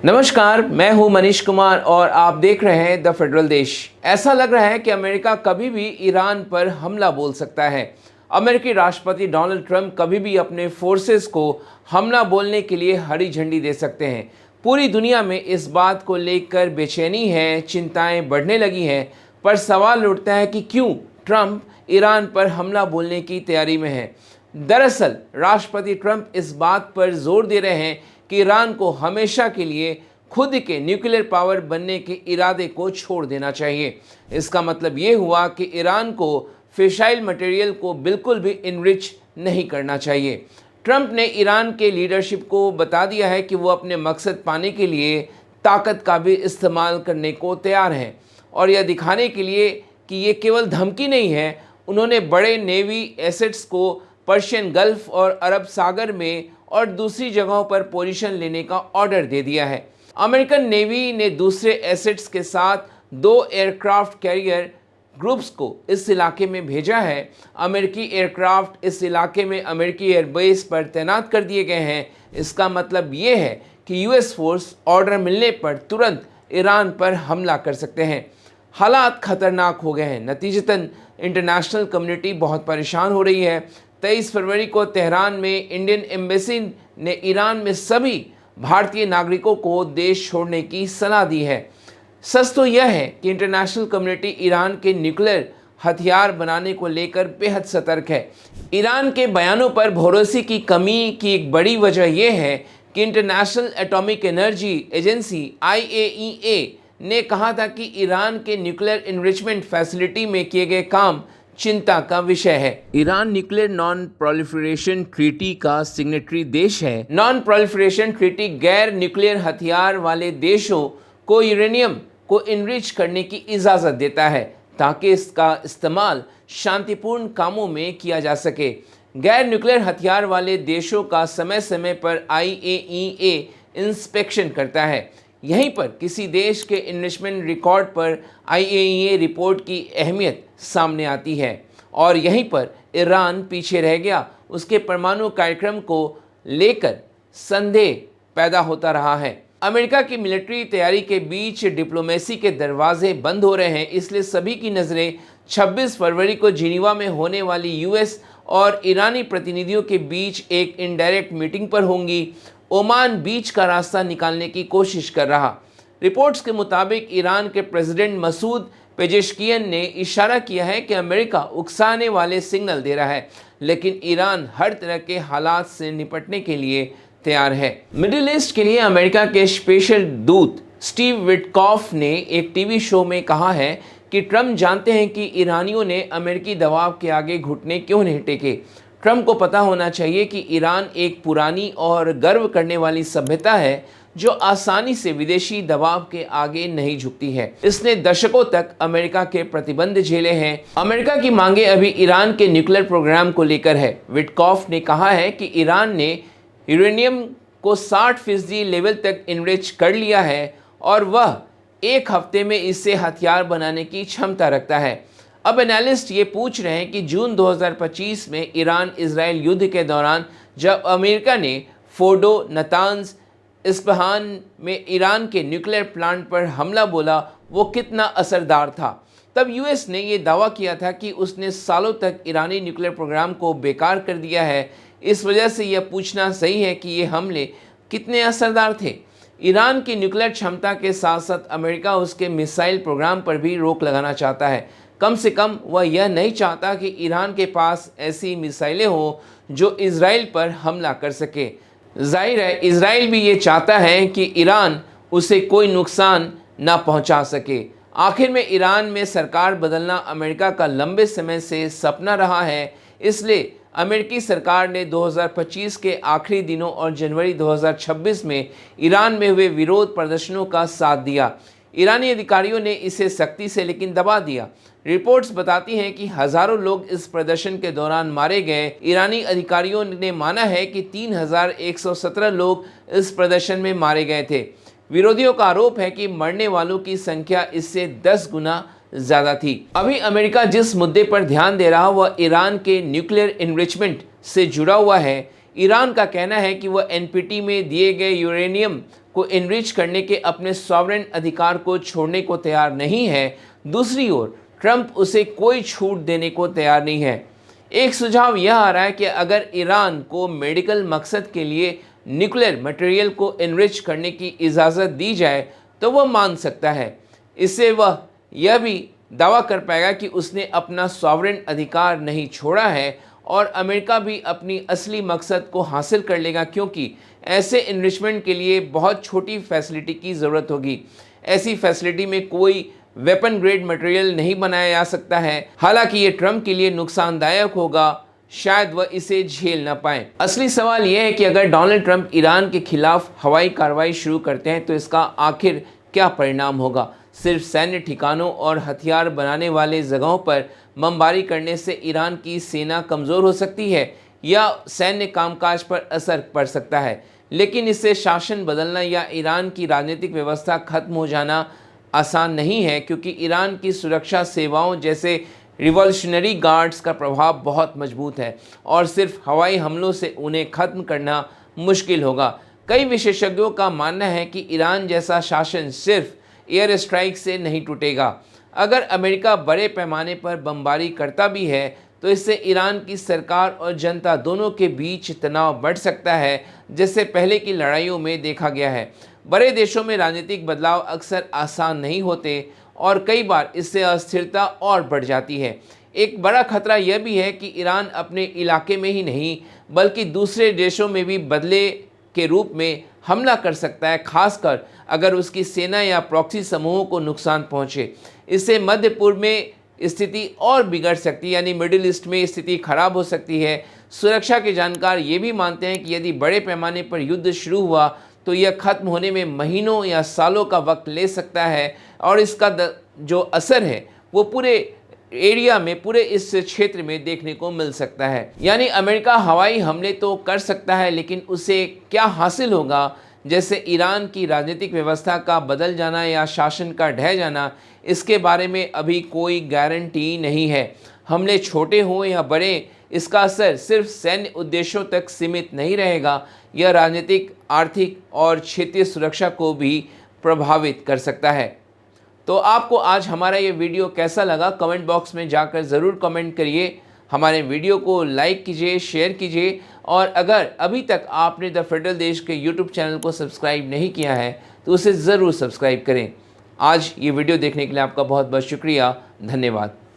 नमस्कार, मैं हूं मनीष कुमार और आप देख रहे हैं द फेडरल देश। ऐसा लग रहा है कि अमेरिका कभी भी ईरान पर हमला बोल सकता है। अमेरिकी राष्ट्रपति डोनाल्ड ट्रंप कभी भी अपने फोर्सेस को हमला बोलने के लिए हरी झंडी दे सकते हैं। पूरी दुनिया में इस बात को लेकर बेचैनी है, चिंताएं बढ़ने लगी हैं, पर सवाल उठता है कि क्यों ट्रंप ईरान पर हमला बोलने की तैयारी में है। दरअसल राष्ट्रपति ट्रंप इस बात पर जोर दे रहे हैं कि ईरान को हमेशा के लिए खुद के न्यूक्लियर पावर बनने के इरादे को छोड़ देना चाहिए। इसका मतलब ये हुआ कि ईरान को फिशाइल मटेरियल को बिल्कुल भी इनरिच नहीं करना चाहिए। ट्रंप ने ईरान के लीडरशिप को बता दिया है कि वो अपने मकसद पाने के लिए ताकत का भी इस्तेमाल करने को तैयार हैं, और यह दिखाने के लिए कि ये केवल धमकी नहीं है, उन्होंने बड़े नेवी एसेट्स को पर्शियन गल्फ और अरब सागर में और दूसरी जगहों पर पोजीशन लेने का ऑर्डर दे दिया है। अमेरिकन नेवी ने दूसरे एसेट्स के साथ 2 एयरक्राफ्ट कैरियर ग्रुप्स को इस इलाके में भेजा है। अमेरिकी एयरक्राफ्ट इस इलाके में अमेरिकी एयरबेस पर तैनात कर दिए गए हैं। इसका मतलब ये है कि यूएस फोर्स ऑर्डर मिलने पर तुरंत ईरान पर हमला कर सकते हैं। हालात खतरनाक हो गए हैं। नतीजतन इंटरनेशनल कम्युनिटी बहुत परेशान हो रही है। 23 फरवरी को तेहरान में इंडियन एम्बेसी ने ईरान में सभी भारतीय नागरिकों को देश छोड़ने की सलाह दी है। सच तो यह है कि इंटरनेशनल कम्युनिटी ईरान के न्यूक्लियर हथियार बनाने को लेकर बेहद सतर्क है। ईरान के बयानों पर भरोसे की कमी की एक बड़ी वजह यह है कि international atomic energy agency IAEA ने कहा था कि ईरान के न्यूक्लियर इनरिचमेंट फैसिलिटी में किए गए काम चिंता का विषय है। Iran nuclear non proliferation treaty का सिग्नेटरी देश है। नॉन प्रोलिफरेशन ट्रीटी गैर न्यूक्लियर हथियार वाले देशों को यूरेनियम को इनरिच करने की इजाज़त देता है ताकि इसका इस्तेमाल शांतिपूर्ण कामों में किया जा सके। गैर न्यूक्लियर हथियार वाले देशों का समय समय पर IAEA इंस्पेक्शन करता है। यहीं पर किसी देश के इन्वेस्टमेंट रिकॉर्ड पर IAEA रिपोर्ट की अहमियत सामने आती है, और यहीं पर ईरान पीछे रह गया। उसके परमाणु कार्यक्रम को लेकर संदेह पैदा होता रहा है। अमेरिका की मिलिट्री तैयारी के बीच डिप्लोमेसी के दरवाजे बंद हो रहे हैं, इसलिए सभी की नज़रें 26 फरवरी को जिनीवा में होने वाली US और ईरानी प्रतिनिधियों के बीच एक इनडायरेक्ट मीटिंग पर होंगी। ओमान बीच का रास्ता निकालने की कोशिश कर रहा। रिपोर्ट्स के मुताबिक ईरान के प्रेसिडेंट मसूद पेजेश्कियन ने इशारा किया है कि अमेरिका उकसाने वाले सिग्नल दे रहा है, लेकिन ईरान हर तरह के हालात से निपटने के लिए तैयार है। मिडिल ईस्ट के लिए अमेरिका के स्पेशल दूत स्टीव विटकॉफ ने एक टीवी शो में कहा है कि ट्रंप जानते हैं कि ईरानियों ने अमेरिकी दबाव के आगे घुटने क्यों नहीं टेके। ट्रंप को पता होना चाहिए कि ईरान एक पुरानी और गर्व करने वाली सभ्यता है जो आसानी से विदेशी दबाव के आगे नहीं झुकती है। इसने दशकों तक अमेरिका के प्रतिबंध झेले हैं। अमेरिका की मांगे अभी ईरान के न्यूक्लियर प्रोग्राम को लेकर है। विटकॉफ ने कहा है कि ईरान ने यूरेनियम को 60% लेवल तक इनरिच कर लिया है और वह एक हफ्ते में इससे हथियार बनाने की क्षमता रखता है। अब एनालिस्ट ये पूछ रहे हैं कि जून 2025 में ईरान इजराइल युद्ध के दौरान जब अमेरिका ने फोर्डो, नतांज, इस्फहान में ईरान के न्यूक्लियर प्लांट पर हमला बोला, वो कितना असरदार था। तब US ने ये दावा किया था कि उसने सालों तक ईरानी न्यूक्लियर प्रोग्राम को बेकार कर दिया है। इस वजह से यह पूछना सही है कि ये हमले कितने असरदार थे। ईरान की न्यूक्लियर क्षमता के साथ साथ अमेरिका उसके मिसाइल प्रोग्राम पर भी रोक लगाना चाहता है। कम से कम वह यह नहीं चाहता कि ईरान के पास ऐसी मिसाइलें हों जो इजराइल पर हमला कर सके। जाहिर है इजराइल भी ये चाहता है कि ईरान उसे कोई नुकसान ना पहुंचा सके। आखिर में ईरान में सरकार बदलना अमेरिका का लंबे समय से सपना रहा है, इसलिए अमेरिकी सरकार ने 2025 के आखिरी दिनों और जनवरी 2026 में ईरान में हुए विरोध प्रदर्शनों का साथ दिया। ईरानी अधिकारियों ने इसे सख्ती से लेकिन दबा दिया। रिपोर्ट्स बताती हैं कि हजारों लोग इस प्रदर्शन के दौरान मारे गए। ईरानी अधिकारियों ने माना है कि 3117 लोग इस प्रदर्शन में मारे गए थे। विरोधियों का आरोप है कि मरने वालों की संख्या इससे 10 गुना ज़्यादा थी। अभी अमेरिका जिस मुद्दे पर ध्यान दे रहा वह ईरान के न्यूक्लियर इनरिचमेंट से जुड़ा हुआ है। ईरान का कहना है कि वह NPT में दिए गए यूरेनियम को इनरिच करने के अपने सॉवरेन अधिकार को छोड़ने को तैयार नहीं है, दूसरी ओर ट्रंप उसे कोई छूट देने को तैयार नहीं है। एक सुझाव यह आ रहा है कि अगर ईरान को मेडिकल मकसद के लिए न्यूक्लियर मटेरियल को इनरिच करने की इजाज़त दी जाए तो वह मान सकता है। इससे वह यह भी दावा कर पाएगा कि उसने अपना सॉवरेन अधिकार नहीं छोड़ा है और अमेरिका भी अपनी असली मकसद को हासिल कर लेगा, क्योंकि ऐसे इनरिचमेंट के लिए बहुत छोटी फैसिलिटी की ज़रूरत होगी। ऐसी फैसिलिटी में कोई वेपन ग्रेड मटेरियल नहीं बनाया जा सकता है। हालांकि ये ट्रंप के लिए नुकसानदायक होगा, शायद वह इसे झेल ना पाए। असली सवाल यह है कि अगर डोनाल्ड ट्रंप ईरान के खिलाफ हवाई कार्रवाई शुरू करते हैं तो इसका आखिर क्या परिणाम होगा। सिर्फ सैन्य ठिकानों और हथियार बनाने वाले जगहों पर बमबारी करने से ईरान की सेना कमज़ोर हो सकती है या सैन्य कामकाज पर असर पड़ सकता है, लेकिन इससे शासन बदलना या ईरान की राजनीतिक व्यवस्था खत्म हो जाना आसान नहीं है, क्योंकि ईरान की सुरक्षा सेवाओं जैसे रिवॉल्यूशनरी गार्ड्स का प्रभाव बहुत मजबूत है और सिर्फ हवाई हमलों से उन्हें ख़त्म करना मुश्किल होगा। कई विशेषज्ञों का मानना है कि ईरान जैसा शासन सिर्फ एयर स्ट्राइक से नहीं टूटेगा। अगर अमेरिका बड़े पैमाने पर बमबारी करता भी है तो इससे ईरान की सरकार और जनता दोनों के बीच तनाव बढ़ सकता है, जैसे पहले की लड़ाइयों में देखा गया है। बड़े देशों में राजनीतिक बदलाव अक्सर आसान नहीं होते और कई बार इससे अस्थिरता और बढ़ जाती है। एक बड़ा खतरा यह भी है कि ईरान अपने इलाके में ही नहीं बल्कि दूसरे देशों में भी बदले के रूप में हमला कर सकता है, खासकर अगर उसकी सेना या प्रॉक्सी समूहों को नुकसान पहुंचे। इससे मध्य पूर्व में स्थिति और बिगड़ सकती है, यानी मिडिल ईस्ट में स्थिति खराब हो सकती है। सुरक्षा के जानकार ये भी मानते हैं कि यदि बड़े पैमाने पर युद्ध शुरू हुआ तो यह खत्म होने में महीनों या सालों का वक्त ले सकता है और इसका जो असर है वो पूरे एरिया में, पूरे इस क्षेत्र में देखने को मिल सकता है। यानी अमेरिका हवाई हमले तो कर सकता है, लेकिन उसे क्या हासिल होगा, जैसे ईरान की राजनीतिक व्यवस्था का बदल जाना या शासन का ढह जाना, इसके बारे में अभी कोई गारंटी नहीं है। हमले छोटे हों या बड़े, इसका असर सिर्फ सैन्य उद्देश्यों तक सीमित नहीं रहेगा, यह राजनीतिक, आर्थिक और क्षेत्रीय सुरक्षा को भी प्रभावित कर सकता है। तो आपको आज हमारा ये वीडियो कैसा लगा, कमेंट बॉक्स में जाकर ज़रूर कमेंट करिए। हमारे वीडियो को लाइक कीजिए, शेयर कीजिए और अगर अभी तक आपने द फेडरल देश के यूट्यूब चैनल को सब्सक्राइब नहीं किया है तो उसे ज़रूर सब्सक्राइब करें। आज ये वीडियो देखने के लिए आपका बहुत बहुत शुक्रिया। धन्यवाद।